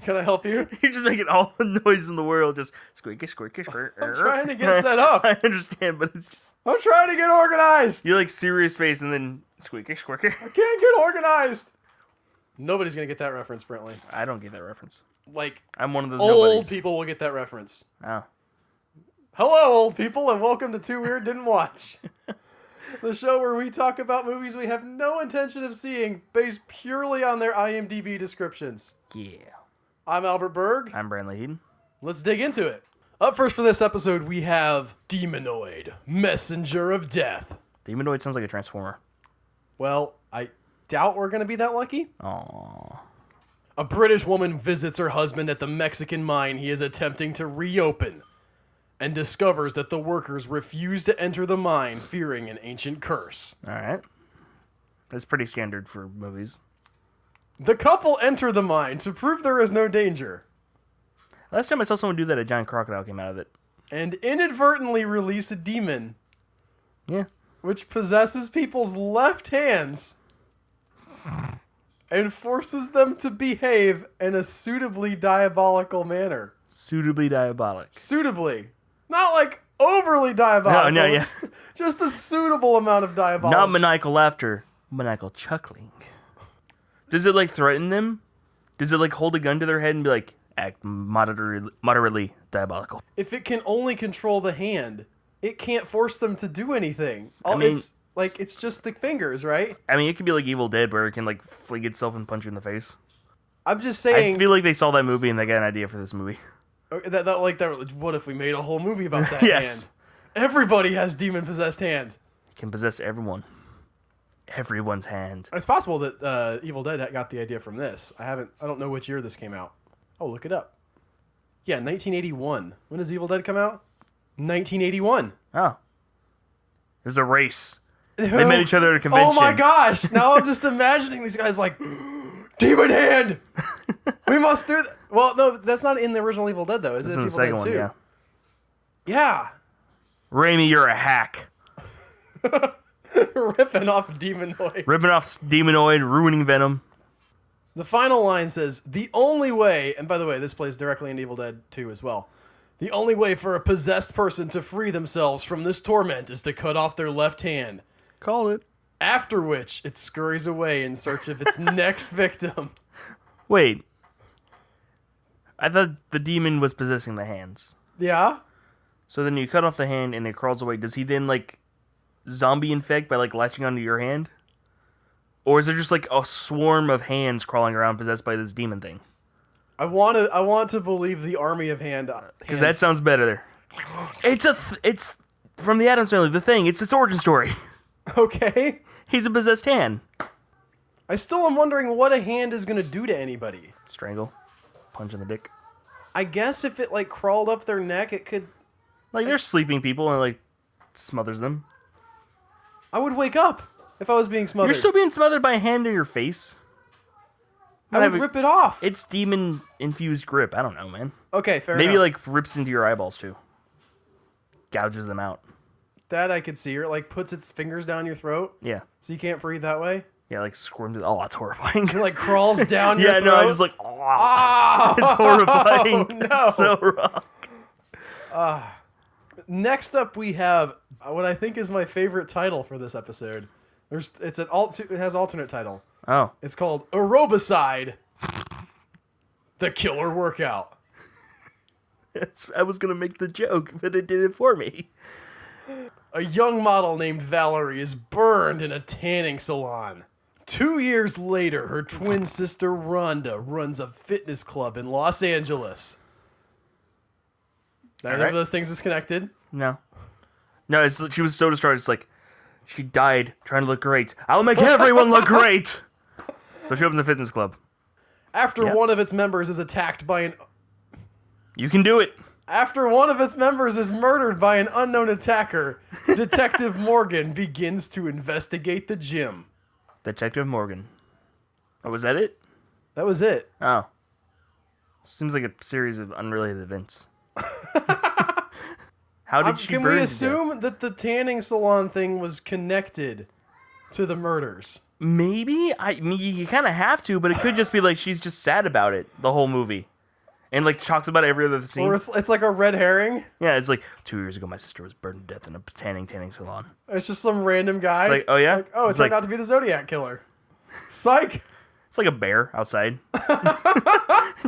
Can I help you? You're just making all the noise in the world, just squeaky, squeaky, squirk. I'm trying to get set up. I understand, but it's just... I'm trying to get organized. You're like serious face and then squeaky, squirky. I can't get organized. Nobody's going to get that reference, Brantley. I don't get that reference. Like, I'm one of those old nobodies. people will get that reference. Oh. Hello, old people, and welcome to Too Weird Didn't Watch. The show where we talk about movies we have no intention of seeing based purely on their IMDb descriptions. Yeah. I'm Albert Berg. I'm Brantley Heaton. Let's dig into it. Up first for this episode, we have Demonoid, Messenger of Death. Demonoid sounds like a transformer. Well, I doubt we're going to be that lucky. Aww. A British woman visits her husband at the Mexican mine he is attempting to reopen and discovers that the workers refuse to enter the mine, fearing an ancient curse. Alright. That's pretty standard for movies. The couple enter the mine to prove there is no danger, Last time I saw someone do that, a giant crocodile came out of it. and inadvertently release a demon Yeah. which possesses people's left hands and forces them to behave in a suitably diabolical manner. Suitably diabolic. Suitably. Not like overly diabolical. No, yeah. Just a suitable amount of diabolical. Not maniacal laughter, maniacal chuckling. Does it like threaten them? Does it like hold a gun to their head and be like, act moderately diabolical? If it can only control the hand, it can't force them to do anything. It's just the fingers, right? I mean, it could be like Evil Dead where it can like fling itself and punch you in the face. I'm just saying. I feel like they saw that movie and they got an idea for this movie. What if we made a whole movie about that Yes. hand? Everybody has demon-possessed hand. Can possess everyone. Everyone's hand. It's possible that Evil Dead got the idea from this. I don't know which year this came out. Oh, look it up. Yeah, 1981. When does Evil Dead come out? 1981. Oh. It was a race. They met each other at a convention. Oh my gosh! Now I'm just imagining these guys like, Demon Hand! We must do that. Well, no, that's not in the original Evil Dead, though, is it? It's in the second one, yeah. Yeah. Raimi, you're a hack. Ripping off Demonoid. Ripping off Demonoid, ruining Venom. The final line says, the only way, and by the way, this plays directly into Evil Dead 2 as well, the only way for a possessed person to free themselves from this torment is to cut off their left hand. Call it. After which, it scurries away in search of its next victim. Wait. I thought the demon was possessing the hands. Yeah? So then you cut off the hand and it crawls away. Does he then, like, zombie infect by, like, latching onto your hand? Or is there just, like, a swarm of hands crawling around possessed by this demon thing? I want to believe the army of hands. Because that sounds better. It's from the Addams Family, The Thing. It's its origin story. Okay. He's a possessed hand. I still am wondering what a hand is going to do to anybody. Strangle. Punch in the dick. I guess if it, like, crawled up their neck, it could... Like, there's sleeping people and it, like, smothers them. I would wake up if I was being smothered. You're still being smothered by a hand in your face. I would rip it off. It's demon-infused grip. I don't know, man. Okay, fair enough. Maybe, like, rips into your eyeballs, too. Gouges them out. That I could see. Or, like, puts its fingers down your throat. Yeah. So you can't breathe that way. Yeah, like, squirms it. Oh, that's horrifying. It, like, crawls down your throat. Yeah, no, I just, like, oh, it's horrifying. No. It's so wrong. Next up, we have what I think is my favorite title for this episode. It has alternate title. Oh. It's called Aerobicide, the Killer Workout. I was going to make the joke, but it did it for me. A young model named Valerie is burned in a tanning salon. 2 years later, her twin sister Rhonda runs a fitness club in Los Angeles. Neither of those things is connected. No. No, she was so distraught. It's like, she died trying to look great. I'll make everyone look great! So she opens a fitness club. After one of its members is attacked by an... You can do it. After one of its members is murdered by an unknown attacker, Detective Morgan begins to investigate the gym. Detective Morgan. Oh, was that it? That was it. Oh. Seems like a series of unrelated events. How did she burn Can we to assume that the tanning salon thing was connected to the murders? Maybe? You kind of have to, but it could just be like she's just sad about it the whole movie. And like talks about every other scene. Or it's like a red herring. Yeah, it's like 2 years ago my sister was burned to death in a tanning salon. It's just some random guy. It's like, oh yeah? It turned out to be the Zodiac Killer. Psych! It's like a bear outside.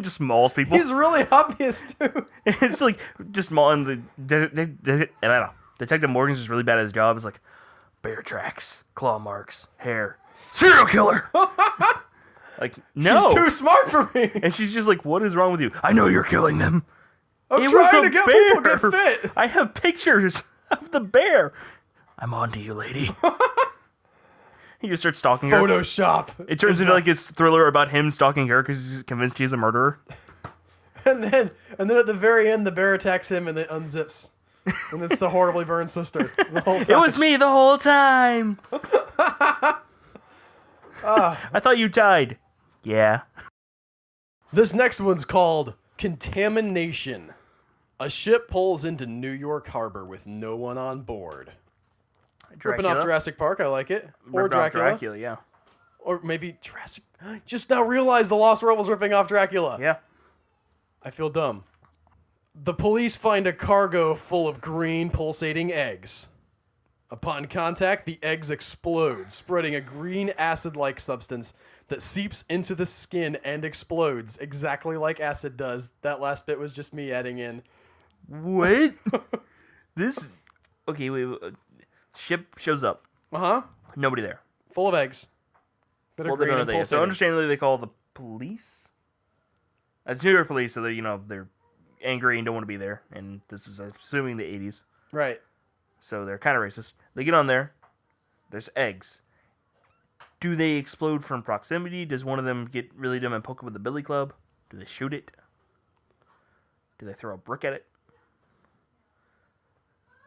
Just mauls people. He's really obvious too. It's like just mauling Detective Morgan's just really bad at his job. It's like bear tracks, claw marks, hair. Serial killer! Like, no. She's too smart for me. And she's just like, what is wrong with you? I know you're killing them. I'm trying to get people to get fit. I have pictures of the bear. I'm on to you, lady. He just starts stalking her. Photoshop. It turns into like his thriller about him stalking her because he's convinced she's a murderer. And then at the very end, the bear attacks him and then unzips. And it's the horribly burned sister the whole time. It was me the whole time. I thought you died. Yeah. This next one's called Contamination. A ship pulls into New York Harbor with no one on board. Ripping off Jurassic Park, I like it. Or Dracula. Yeah. Or maybe Jurassic... Just now realized The Lost World was ripping off Dracula. Yeah. I feel dumb. The police find a cargo full of green pulsating eggs. Upon contact, the eggs explode, spreading a green acid-like substance that seeps into the skin and explodes, exactly like acid does. That last bit was just me adding in. What? This... Okay, wait. Ship shows up. Uh-huh. Nobody there. Full of eggs. That are green and pulsating. So understandably, they call the police. As New York police, so they're angry and don't want to be there. And this is assuming the 80s. Right. So they're kind of racist. They get on there. There's eggs. Do they explode from proximity? Does one of them get really dumb and poke it with the billy club? Do they shoot it? Do they throw a brick at it?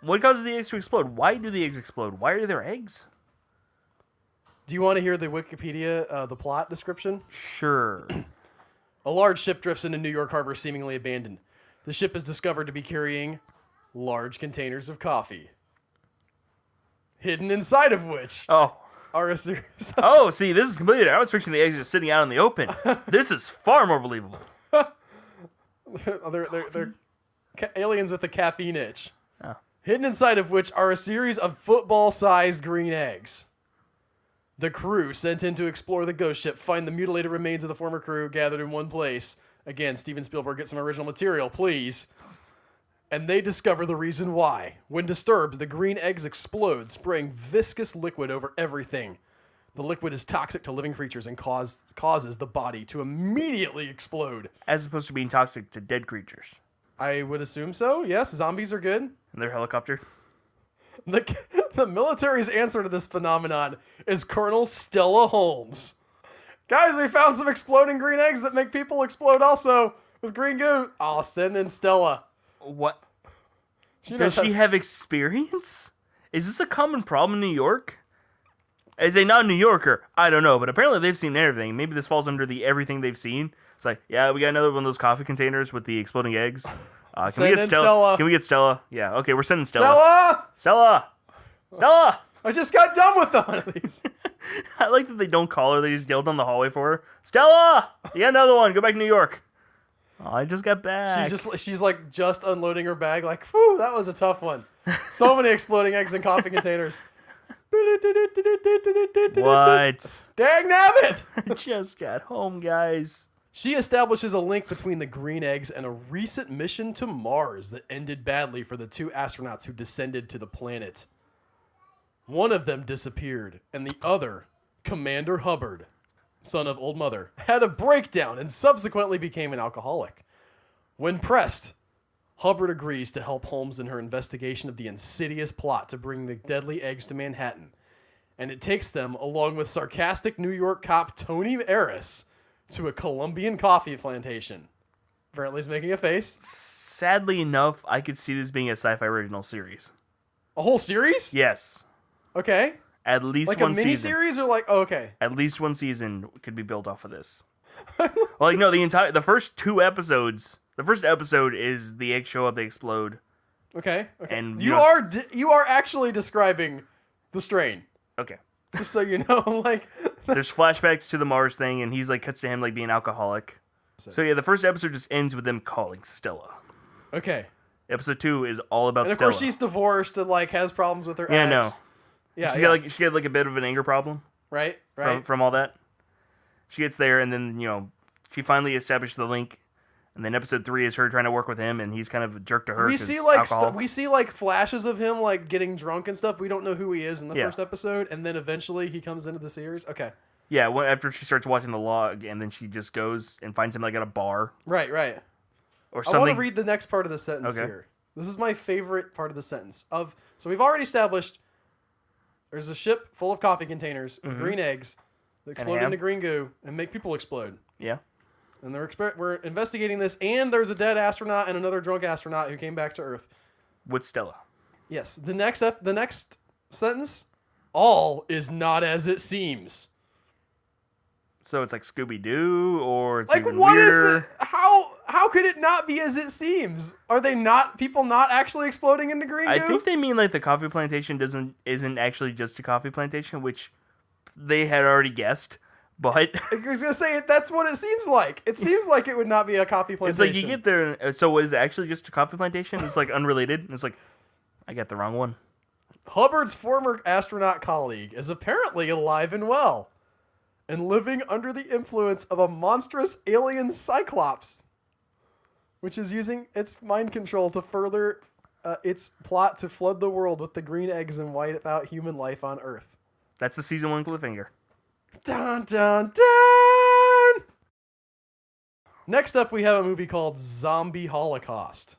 What causes the eggs to explode? Why do the eggs explode? Why are there eggs? Do you want to hear the Wikipedia, the plot description? Sure. A large ship drifts into New York Harbor, seemingly abandoned. The ship is discovered to be carrying large containers of coffee. Hidden inside of which are a series of... Oh, see, this is completely... I was picturing the eggs just sitting out in the open. This is far more believable. They're aliens with a caffeine itch. Oh. Hidden inside of which are a series of football-sized green eggs. The crew, sent in to explore the ghost ship, find the mutilated remains of the former crew gathered in one place. Again, Steven Spielberg, get some original material, please. And they discover the reason why. When disturbed, the green eggs explode, spraying viscous liquid over everything. The liquid is toxic to living creatures and causes the body to immediately explode. As opposed to being toxic to dead creatures. I would assume so, yes. Zombies are good. And their helicopter. The military's answer to this phenomenon is Colonel Stella Holmes. Guys, we found some exploding green eggs that make people explode also with green goo. Austin and Stella. What? Does she have experience? Is this a common problem in New York? As a non-New Yorker, I don't know, but apparently they've seen everything. Maybe this falls under the everything they've seen. It's like, yeah, we got another one of those coffee containers with the exploding eggs. Can we get Stella? Can we get Stella? Yeah, okay, we're sending Stella. Stella! I just got done with one of these. I like that they don't call her. They just yell down the hallway for her. Stella! You got another one. Go back to New York. Oh, I just got back. She's like just unloading her bag. Like, whew, that was a tough one. So many exploding eggs in coffee containers. What? Dang nabbit! I just got home, guys. She establishes a link between the green eggs and a recent mission to Mars that ended badly for the two astronauts who descended to the planet. One of them disappeared, and the other, Commander Hubbard, son of Old Mother, had a breakdown and subsequently became an alcoholic. When pressed, Hubbard agrees to help Holmes in her investigation of the insidious plot to bring the deadly eggs to Manhattan, and it takes them, along with sarcastic New York cop Tony Harris, to a Colombian coffee plantation. Brantley's making a face. Sadly enough, I could see this being a sci-fi original series. A whole series? Yes. Okay. At least like one season. Like a mini-series or like... Oh, okay. At least one season could be built off of this. Like, no, the first two episodes... The first episode is the eggs show up, they explode. Okay. And you are actually describing the strain. Okay. Just so you know, like... There's flashbacks to the Mars thing, and he's like, cuts to him like being alcoholic. So yeah, the first episode just ends with them calling Stella. Okay. Episode 2 is all about Stella. And of course she's divorced and like has problems with her ex. No. Yeah, she had like a bit of an anger problem. Right. From all that. She gets there and then, she finally established the link. And then episode 3 is her trying to work with him, and he's kind of a jerk to her. We see like flashes of him like getting drunk and stuff. We don't know who he is in the first episode, and then eventually he comes into the series. Okay. Yeah, after she starts watching the log, and then she just goes and finds him like at a bar. Right. Or something. I want to read the next part of the sentence here. This is my favorite part of the sentence. So we've already established there's a ship full of coffee containers with green eggs that explode into green goo and make people explode. Yeah. And we're investigating this, and there's a dead astronaut and another drunk astronaut who came back to Earth. With Stella. Yes. The next sentence, all is not as it seems. So it's like Scooby-Doo, or it's like even what weirder. Is it? How could it not be as it seems? Are they not people not actually exploding into green goo? I think they mean like the coffee plantation isn't actually just a coffee plantation, which they had already guessed. But I was gonna say that's what it seems like. It seems like it would not be a coffee plantation. It's like you get there. So is it actually just a coffee plantation? It's like unrelated. It's like I got the wrong one. Hubbard's former astronaut colleague is apparently alive and well, and living under the influence of a monstrous alien cyclops, which is using its mind control to further its plot to flood the world with the green eggs and wipe out human life on Earth. That's the season 1 cliffhanger. Dun, dun, dun! Next up, we have a movie called Zombie Holocaust.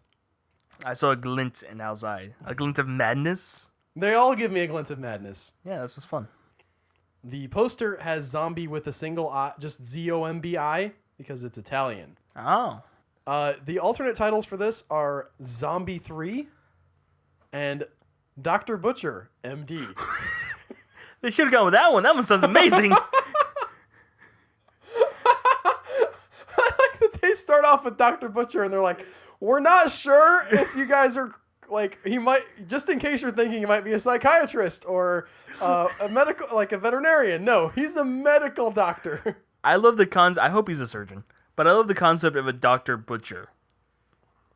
I saw a glint in Al's eye. A glint of madness? They all give me a glint of madness. Yeah, this was fun. The poster has zombie with a single I, just Z-O-M-B-I, because it's Italian. Oh. The alternate titles for this are Zombie 3 and Dr. Butcher, M.D. They should have gone with that one. That one sounds amazing. I like that they start off with Dr. Butcher and they're like, we're not sure if you guys are like, he might, just in case you're thinking he might be a psychiatrist or a medical, like a veterinarian. No, he's a medical doctor. I love the I hope he's a surgeon, but I love the concept of a Dr. Butcher.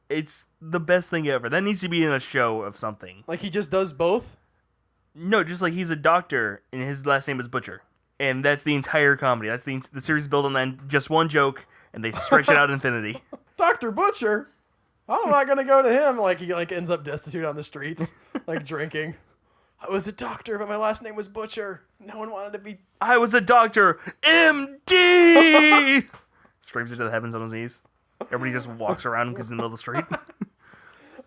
It's the best thing ever. That needs to be in a show of something. Like he just does both? No, just like he's a doctor and his last name is Butcher. And that's the entire comedy. That's the series built on that just one joke, and they stretch it out infinity. Dr. Butcher? I'm not going to go to him. Like he like ends up destitute on the streets, like drinking. I was a doctor, but my last name was Butcher. No one wanted to be... I was a doctor. MD! Screams into the heavens on his knees. Everybody just walks around because he's in the middle of the street.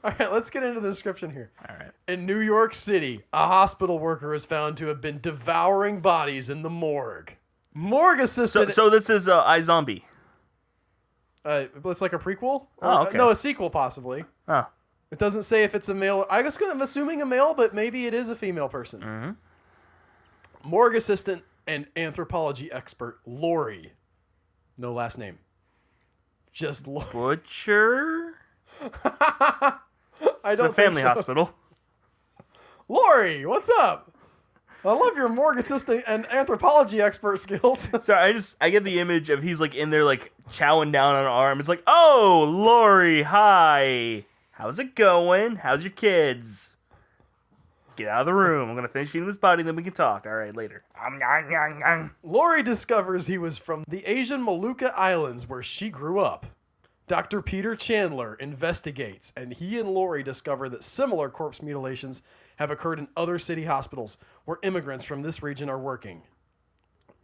All right, let's get into the description here. All right. In New York City, a hospital worker is found to have been devouring bodies in the morgue. Morgue assistant... So this is iZombie. It's like a prequel? Oh, okay. No, a sequel, possibly. Oh. It doesn't say if it's a male... I'm assuming a male, but maybe it is a female person. Mm-hmm. Morgue assistant and anthropology expert, Lori. No last name. Just Lori. Butcher? It's a family hospital. Lori, what's up? I love your morgue assistant and anthropology expert skills. Sorry, I get the image of he's like in there like chowing down on an arm. It's like, oh, Lori, hi. How's it going? How's your kids? Get out of the room. I'm going to finish eating this body, then we can talk. All right, later. Lori discovers he was from the Asian Molucca Islands where she grew up. Dr. Peter Chandler investigates, and he and Lori discover that similar corpse mutilations have occurred in other city hospitals where immigrants from this region are working.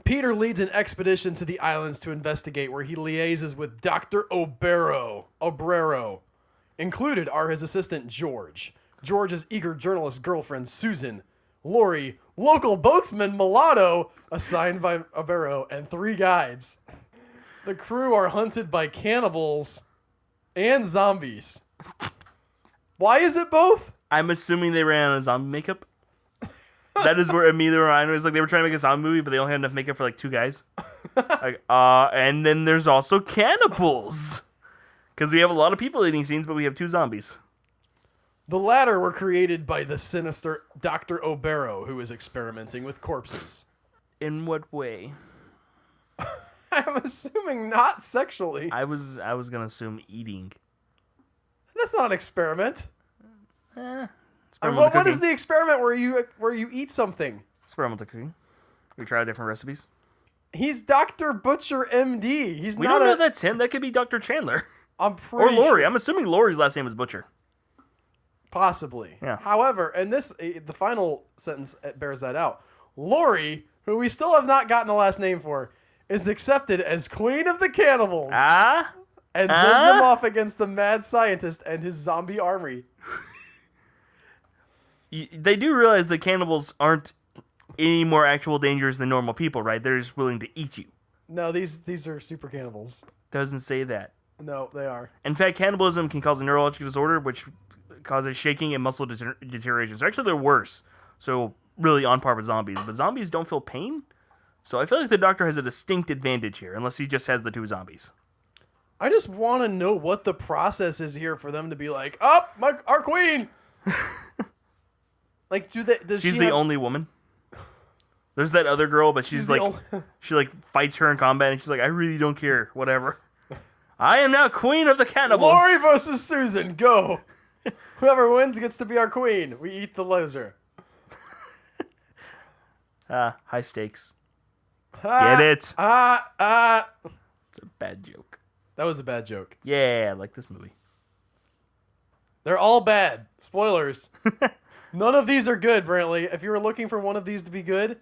Peter leads an expedition to the islands to investigate, where he liaises with Dr. Obrero. Included are his assistant, George, George's eager journalist girlfriend, Susan, Lori, local boatsman, Mulatto, assigned by Obrero, and 3 guides. The crew are hunted by cannibals and zombies. Why is it both? I'm assuming they ran out of zombie makeup. That is where immediately reminded me. It was like they were trying to make a zombie movie, but they only had enough makeup for like 2 guys. And then there's also cannibals. Because we have a lot of people eating scenes, but we have 2 zombies. The latter were created by the sinister Dr. Obrero, who is experimenting with corpses. In what way? I'm assuming not sexually. I was gonna assume eating. That's not an experiment. Experimental What is cooking. the experiment where you eat something? Experimental cooking. We try different recipes. He's Dr. Butcher, MD. He's We not don't know that's him. That could be Dr. Chandler. I'm Or pretty Lori. sure. I'm assuming Lori's last name is Butcher. Possibly. Yeah. However, and the final sentence bears that out. Lori, who we still have not gotten a last name for, is accepted as Queen of the Cannibals and sends them off against the mad scientist and his zombie army. They do realize that cannibals aren't any more actual dangers than normal people, right? They're just willing to eat you. No, these are super cannibals. Doesn't say that. No, they are. In fact, cannibalism can cause a neurological disorder, which causes shaking and muscle deterioration. So actually, they're worse. So really on par with zombies. But zombies don't feel pain. So I feel like the Doctor has a distinct advantage here, unless he just has the two zombies. I just want to know what the process is here for them to be like, our queen. Like, does She's she the have... only woman. There's that other girl, but she's like, she like fights her in combat, and she's like, I really don't care, whatever. I am now queen of the cannibals. Lori versus Susan, go. Whoever wins gets to be our queen. We eat the loser. High stakes. Get it? It's a bad joke. That was a bad joke. Yeah, I like this movie. They're all bad. Spoilers. None of these are good, Brantley. If you were looking for one of these to be good,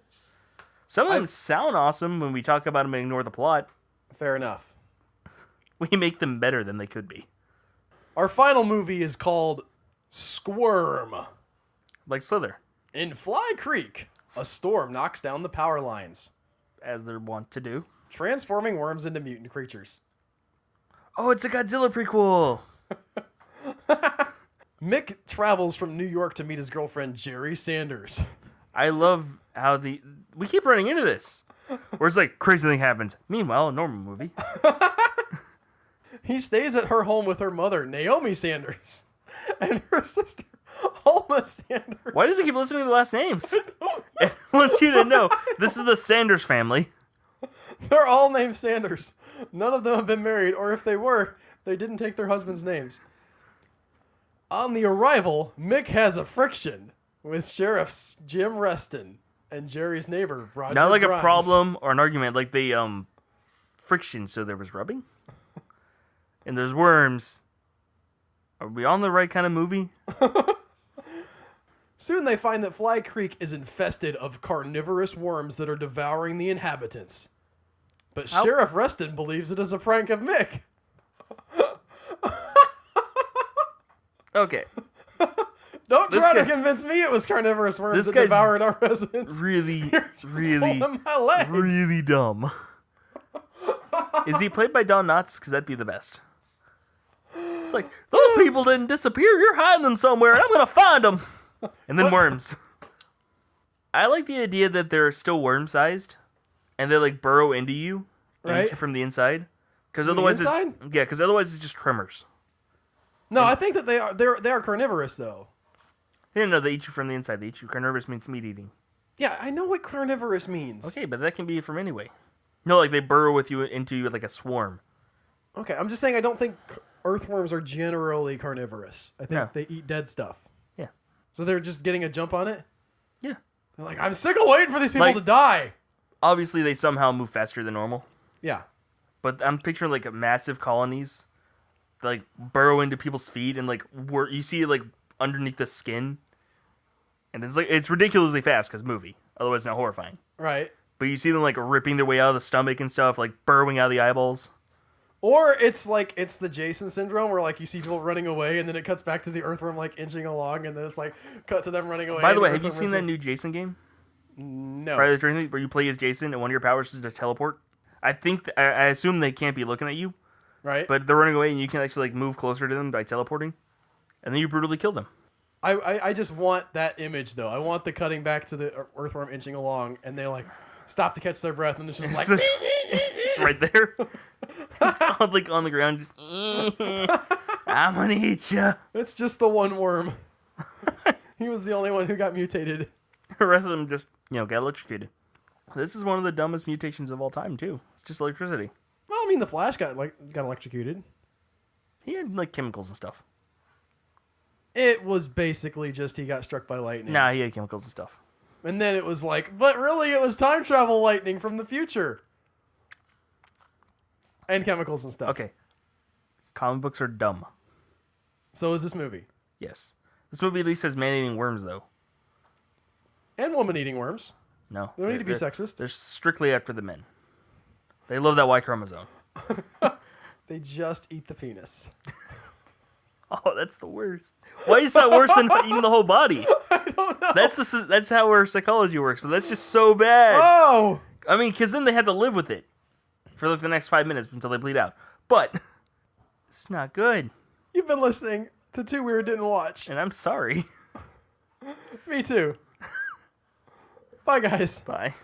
some of them sound awesome when we talk about them and ignore the plot. Fair enough. We make them better than they could be. Our final movie is called Squirm. Like Slither. In Fly Creek, a storm knocks down the power lines, As they're wont to do. transforming worms into mutant creatures. Oh, it's a Godzilla prequel. Mick travels from New York to meet his girlfriend, Jerry Sanders. I love how we keep running into this. Where it's like, crazy thing happens. Meanwhile, a normal movie. He stays at her home with her mother, Naomi Sanders, and her sister, Alma Sanders. Why does he keep listening to the last names? It wants you to know, this is the Sanders family. They're all named Sanders. None of them have been married, or if they were, they didn't take their husbands' names. On the arrival, Mick has a friction with Sheriff Jim Reston and Jerry's neighbor, Roger Not like Grimes. a problem or an argument, like the friction, so there was rubbing. And there's worms. Are we on the right kind of movie? Soon they find that Fly Creek is infested of carnivorous worms that are devouring the inhabitants. But Sheriff Reston believes it is a prank of Mick. Okay. Don't try to convince me it was carnivorous worms that devoured our residents. Really, Pulling my leg. really dumb. Is he played by Don Knotts? Because that'd be the best. It's like, those people didn't disappear. You're hiding them somewhere, and I'm going to find them. And then worms. I like the idea that they're still worm-sized, and they like burrow into you, and eat you from the inside. Because otherwise, it's just tremors. No, I think that they are carnivorous though. No, they eat you from the inside. They eat you. Carnivorous means meat eating. Yeah, I know what carnivorous means. Okay, but that can be from anyway. No, like they burrow into you like a swarm. Okay, I'm just saying I don't think earthworms are generally carnivorous. I think they eat dead stuff. Yeah. So they're just getting a jump on it? Yeah. They're like, I'm sick of waiting for these people to die. Obviously, they somehow move faster than normal. Yeah. But I'm picturing like massive colonies that like burrow into people's feet and like you see like underneath the skin. And it's ridiculously fast because movie. Otherwise, it's not horrifying. Right. But you see them like ripping their way out of the stomach and stuff, like burrowing out of the eyeballs. Or it's the Jason syndrome where like you see people running away and then it cuts back to the earthworm like inching along and then it's like cut to them running away. By the way, have you seen that new Jason game? No. Friday the 13th, where you play as Jason and one of your powers is to teleport? I think I assume they can't be looking at you. Right. But they're running away and you can actually like move closer to them by teleporting. And then you brutally kill them. I just want that image though. I want the cutting back to the earthworm inching along and they like stop to catch their breath and it's just like right there. It's on, like on the ground just I'm gonna eat you. It's just the one worm. He was the only one who got mutated. The rest of them just got electrocuted. This is one of the dumbest mutations of all time, too. It's just electricity. Well, I mean, the Flash got electrocuted. He had, like, chemicals and stuff. It was basically just he got struck by lightning. Nah, he had chemicals and stuff. And then it was like, but really, it was time travel lightning from the future. And chemicals and stuff. Okay. Comic books are dumb. So is this movie. Yes. This movie at least has man-eating worms, though. And woman-eating worms. No. They don't need to be sexist. They're strictly after the men. They love that Y chromosome. They just eat the penis. Oh, that's the worst. Why is that worse than eating the whole body? I don't know. That's how our psychology works, but that's just so bad. Oh! I mean, because then they had to live with it for like the next 5 minutes until they bleed out. But it's not good. You've been listening to Too Weird Didn't Watch. And I'm sorry. Me too. Bye, guys. Bye.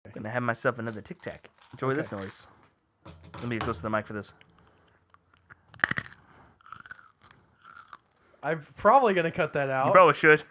I'm gonna have myself another Tic Tac. Enjoy this noise. Let me get close to the mic for this. I'm probably gonna cut that out. You probably should.